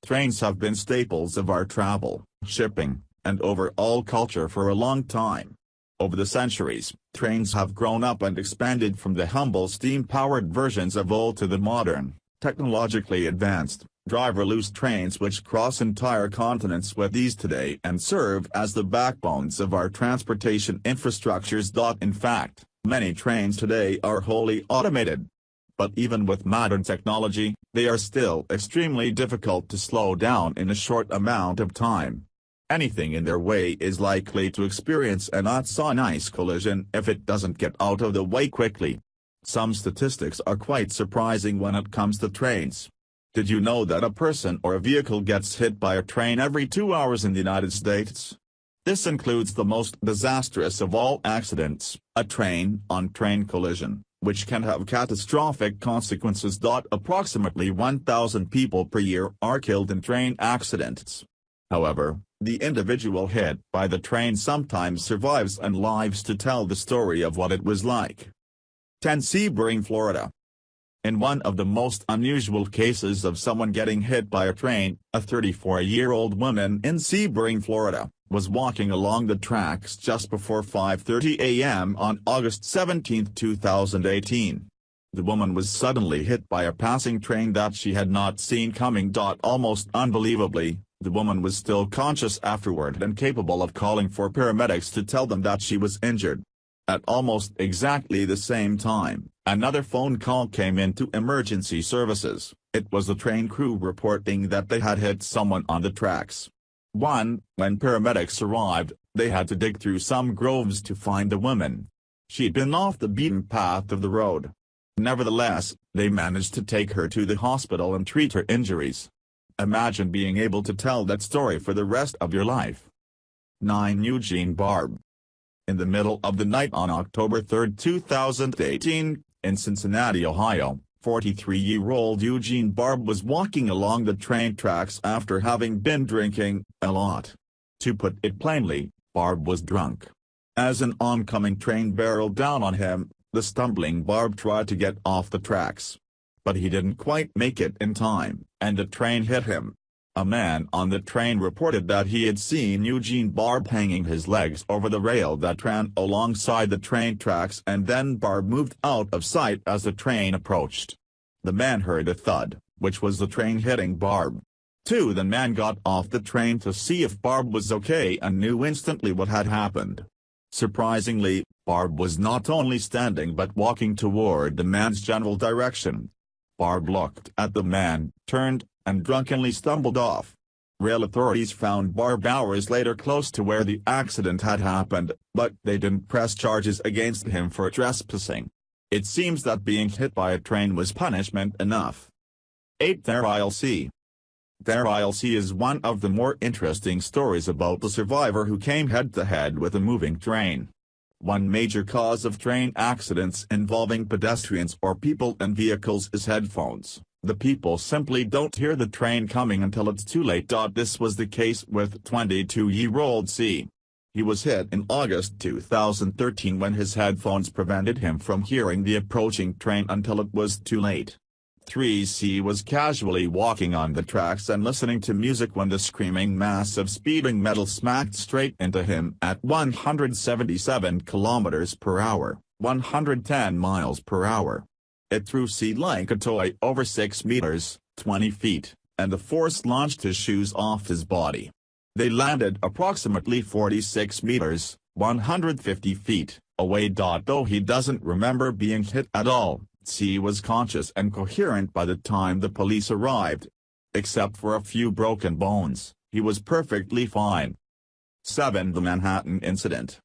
Trains have been staples of our travel, shipping, and overall culture for a long time. Over the centuries, trains have grown up and expanded from the humble steam-powered versions of old to the modern, technologically advanced, driverless trains which cross entire continents with ease today and serve as the backbones of our transportation infrastructures. In fact, many trains today are wholly automated. But even with modern technology, they are still extremely difficult to slow down in a short amount of time. Anything in their way is likely to experience a not-so-nice collision if it doesn't get out of the way quickly. Some statistics are quite surprising when it comes to trains. Did you know that a person or a vehicle gets hit by a train every 2 hours in the United States? This includes the most disastrous of all accidents, a train-on-train collision, which can have catastrophic consequences. Approximately 1,000 people per year are killed in train accidents. However, the individual hit by the train sometimes survives and lives to tell the story of what it was like. 10 Sebring, Florida. In one of the most unusual cases of someone getting hit by a train, a 34-year-old woman in Sebring, Florida, was walking along the tracks just before 5:30 a.m. on August 17, 2018. The woman was suddenly hit by a passing train that she had not seen coming. Almost unbelievably, the woman was still conscious afterward and capable of calling for paramedics to tell them that she was injured. At almost exactly the same time, another phone call came in to emergency services. It was the train crew reporting that they had hit someone on the tracks. When paramedics arrived, they had to dig through some groves to find the woman. She'd been off the beaten path of the road. Nevertheless, they managed to take her to the hospital and treat her injuries. Imagine being able to tell that story for the rest of your life. 9 Eugene Barb. In the middle of the night on October 3, 2018, in Cincinnati, Ohio, 43-year-old Eugene Barb was walking along the train tracks after having been drinking a lot. To put it plainly, Barb was drunk. As an oncoming train barreled down on him, the stumbling Barb tried to get off the tracks. But he didn't quite make it in time, and the train hit him. A man on the train reported that he had seen Eugene Barb hanging his legs over the rail that ran alongside the train tracks, and then Barb moved out of sight as the train approached. The man heard a thud, which was the train hitting Barb. The man got off the train to see if Barb was okay and knew instantly what had happened. Surprisingly, Barb was not only standing but walking toward the man's general direction. Barb looked at the man, turned, and drunkenly stumbled off. Rail authorities found Barb hours later close to where the accident had happened, but they didn't press charges against him for trespassing. It seems that being hit by a train was punishment enough. 8 There I'll See. There I'll See is one of the more interesting stories about the survivor who came head-to-head with a moving train. One major cause of train accidents involving pedestrians or people and vehicles is headphones. The people simply don't hear the train coming until it's too late. This was the case with 22-year-old C. He was hit in August 2013 when his headphones prevented him from hearing the approaching train until it was too late. 3C was casually walking on the tracks and listening to music when the screaming mass of speeding metal smacked straight into him at 177 kilometers per hour, 110 miles per hour. It threw C like a toy over 6 meters, 20 feet, and the force launched his shoes off his body. They landed approximately 46 meters, 150 feet, away. Though he doesn't remember being hit at all, C was conscious and coherent by the time the police arrived. Except for a few broken bones, he was perfectly fine. 7 The Manhattan Incident.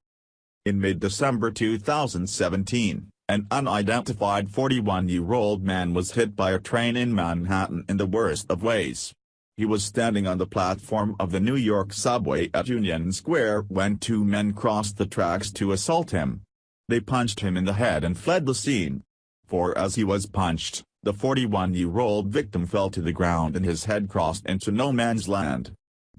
In mid-December 2017, an unidentified 41-year-old man was hit by a train in Manhattan in the worst of ways. He was standing on the platform of the New York subway at Union Square when 2 men crossed the tracks to assault him. They punched him in the head and fled the scene. For as he was punched, the 41-year-old victim fell to the ground and his head crossed into no man's land.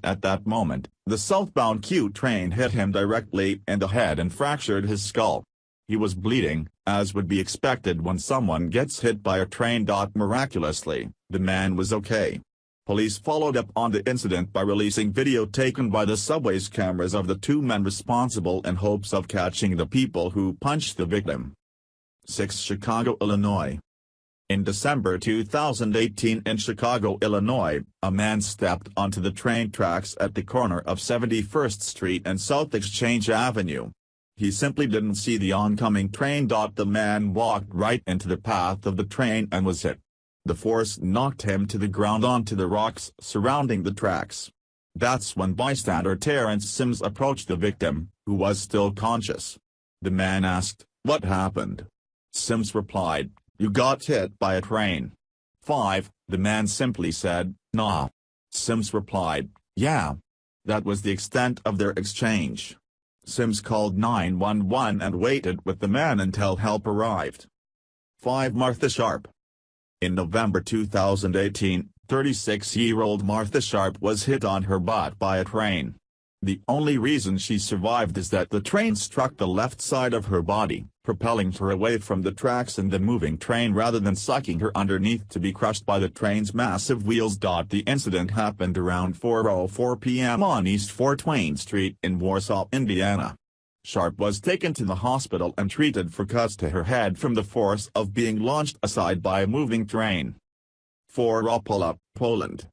At that moment, the southbound Q train hit him directly in the head and fractured his skull. He was bleeding, as would be expected when someone gets hit by a train. Miraculously, the man was okay. Police followed up on the incident by releasing video taken by the subway's cameras of the two men responsible in hopes of catching the people who punched the victim. 6. Chicago, Illinois. In December 2018 in Chicago, Illinois, a man stepped onto the train tracks at the corner of 71st Street and South Exchange Avenue. He simply didn't see the oncoming train. The man walked right into the path of the train and was hit. The force knocked him to the ground onto the rocks surrounding the tracks. That's when bystander Terrence Sims approached the victim, who was still conscious. The man asked, "What happened?" Sims replied, "You got hit by a train." 5. The man simply said, "Nah." Sims replied, "Yeah." That was the extent of their exchange. Sims called 911 and waited with the man until help arrived. 5. Martha Sharp. In November 2018, 36-year-old Martha Sharp was hit on her butt by a train. The only reason she survived is that the train struck the left side of her body, propelling her away from the tracks and the moving train rather than sucking her underneath to be crushed by the train's massive wheels. The incident happened around 4:04 p.m. on East Fort Wayne Street in Warsaw, Indiana. Sharp was taken to the hospital and treated for cuts to her head from the force of being launched aside by a moving train. 4. Opole, Poland.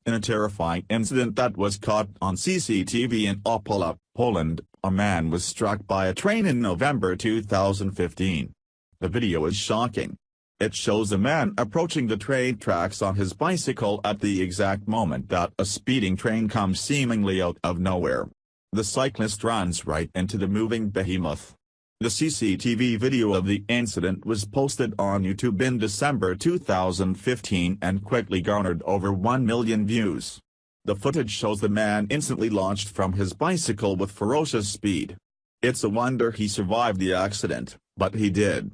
In a terrifying incident that was caught on CCTV in Opole, Poland, a man was struck by a train in November 2015. The video is shocking. It shows a man approaching the train tracks on his bicycle at the exact moment that a speeding train comes seemingly out of nowhere. The cyclist runs right into the moving behemoth. The CCTV video of the incident was posted on YouTube in December 2015 and quickly garnered over 1 million views. The footage shows the man instantly launched from his bicycle with ferocious speed. It's a wonder he survived the accident, but he did.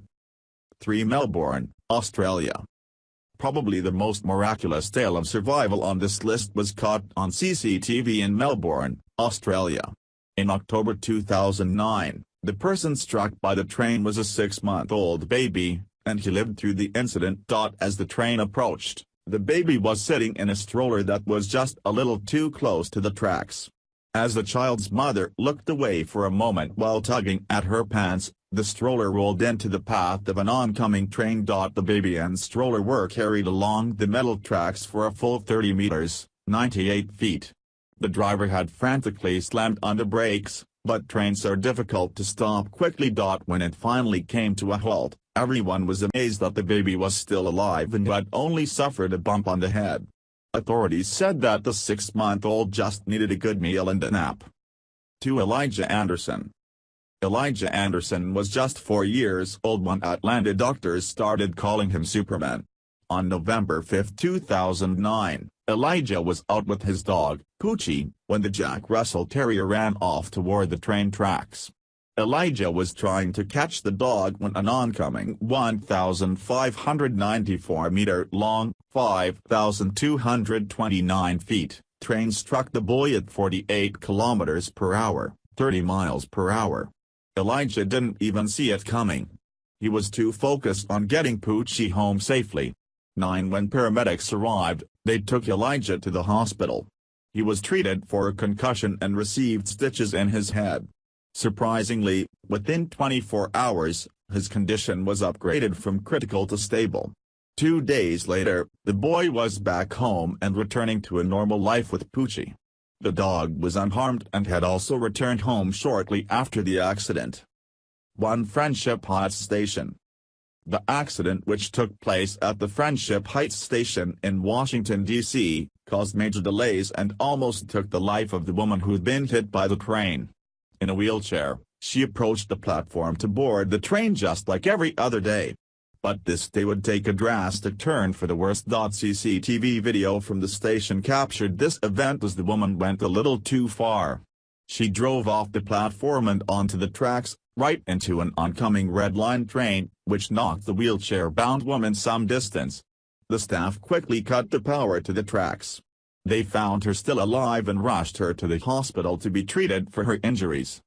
3. Melbourne, Australia. Probably the most miraculous tale of survival on this list was caught on CCTV in Melbourne, Australia. In October 2009, the person struck by the train was a 6-month-old baby, and he lived through the incident. As the train approached, the baby was sitting in a stroller that was just a little too close to the tracks. As the child's mother looked away for a moment while tugging at her pants, the stroller rolled into the path of an oncoming train. The baby and stroller were carried along the metal tracks for a full 30 meters, 98 feet. The driver had frantically slammed on the brakes, but trains are difficult to stop quickly. When it finally came to a halt, everyone was amazed that the baby was still alive and had only suffered a bump on the head. Authorities said that the 6-month-old just needed a good meal and a nap. 2. Elijah Anderson. Elijah Anderson was just 4 years old when Atlanta doctors started calling him Superman. On November 5, 2009, Elijah was out with his dog, Poochie, when the Jack Russell Terrier ran off toward the train tracks. Elijah was trying to catch the dog when an oncoming 1,594-meter-long, 5,229 feet, train struck the boy at 48 kilometers per hour, 30 miles per hour. Elijah didn't even see it coming. He was too focused on getting Poochie home safely. 9. When paramedics arrived, they took Elijah to the hospital. He was treated for a concussion and received stitches in his head. Surprisingly, within 24 hours, his condition was upgraded from critical to stable. 2 days later, the boy was back home and returning to a normal life with Poochie. The dog was unharmed and had also returned home shortly after the accident. 1. Friendship Heights Station. The accident, which took place at the Friendship Heights Station in Washington, D.C., caused major delays and almost took the life of the woman who'd been hit by the train. In a wheelchair, she approached the platform to board the train just like every other day. But this day would take a drastic turn for the worst. CCTV video from the station captured this event as the woman went a little too far. She drove off the platform and onto the tracks, right into an oncoming Red Line train, which knocked the wheelchair-bound woman some distance. The staff quickly cut the power to the tracks. They found her still alive and rushed her to the hospital to be treated for her injuries.